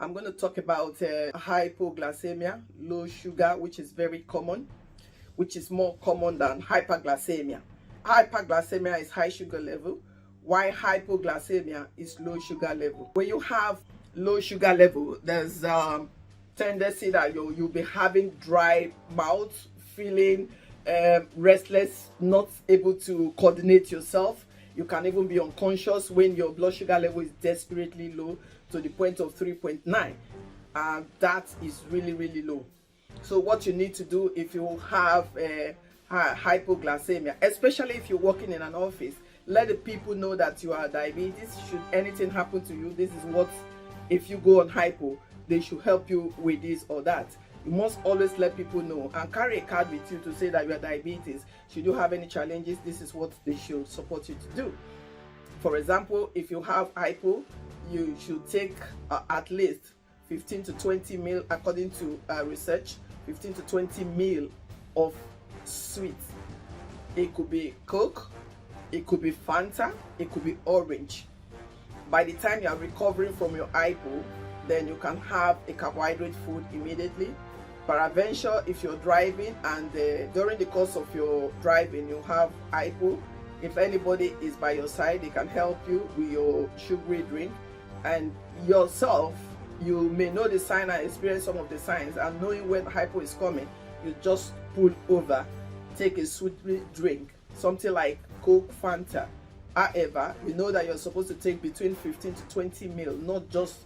I'm going to talk about hypoglycemia, low sugar, which is very common, which is more common than hyperglycemia. Hyperglycemia is high sugar level, while hypoglycemia is low sugar level. When you have low sugar level, there's tendency that you'll be having dry mouth, feeling restless, not able to coordinate yourself. You can even be unconscious when your blood sugar level is desperately low to the point of 3.9, and that is really low. So what you need to do if you have hypoglycemia, especially if you're working in an office, let the people know that you are diabetes. Should anything happen to you, this is what, if you go on hypo, they should help you with this or that. You must always let people know and carry a card with you to say that you are diabetes. Should you have any challenges, this is what they should support you to do. For example, if you have hypo, you should take at least 15 to 20 ml, according to research, 15 to 20 ml of sweets. It could be Coke, it could be Fanta, it could be orange. By the time you are recovering from your hypo, then you can have a carbohydrate food immediately. Peradventure, if you're driving and during the course of your driving you have hypo, if anybody is by your side, they can help you with your sugary drink. And yourself, you may know the sign and experience some of the signs, and knowing when hypo is coming, you just pull over, take a sweet drink, something like Coke, Fanta. However, you know that you're supposed to take between 15 to 20 ml, not just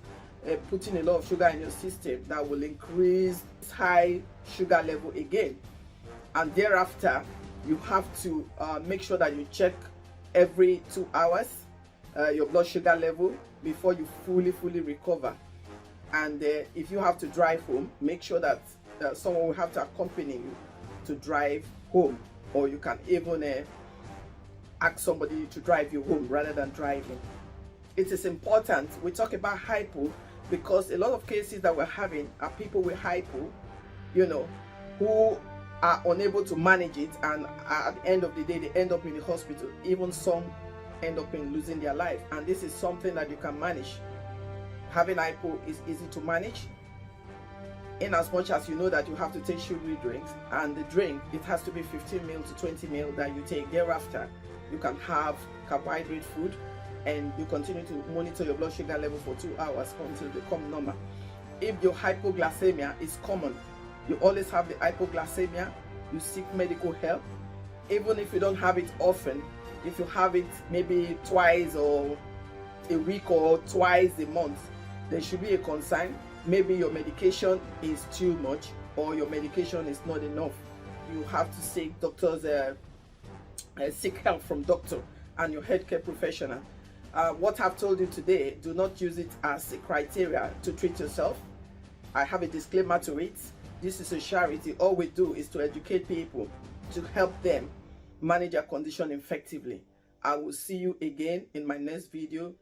putting a lot of sugar in your system that will increase high sugar level again. And thereafter, you have to make sure that you check every 2 hours your blood sugar level before you fully recover. And if you have to drive home, make sure that someone will have to accompany you to drive home, or you can even ask somebody to drive you home rather than driving. It is important we talk about hypo because a lot of cases that we're having are people with hypo, who are unable to manage it, and at the end of the day they end up in the hospital. Even some end up in losing their life, and this is something that you can manage. Having hypo is easy to manage, in as much as you know that you have to take sugary drinks, and the drink, it has to be 15 ml to 20 ml that you take. Thereafter, you can have carbohydrate food, and you continue to monitor your blood sugar level for 2 hours until they become normal. If your hypoglycemia is common, you always have the hypoglycemia, you seek medical help. Even if you don't have it often, if you have it maybe twice or a week or twice a month, there should be a concern. Maybe your medication is too much, or your medication is not enough. You have to seek seek help from doctor and your healthcare professional. What I've told you today, do not use it as a criteria to treat yourself. I have a disclaimer to it. This is a charity. All we do is to educate people, to help them manage their condition effectively. I will see you again in my next video.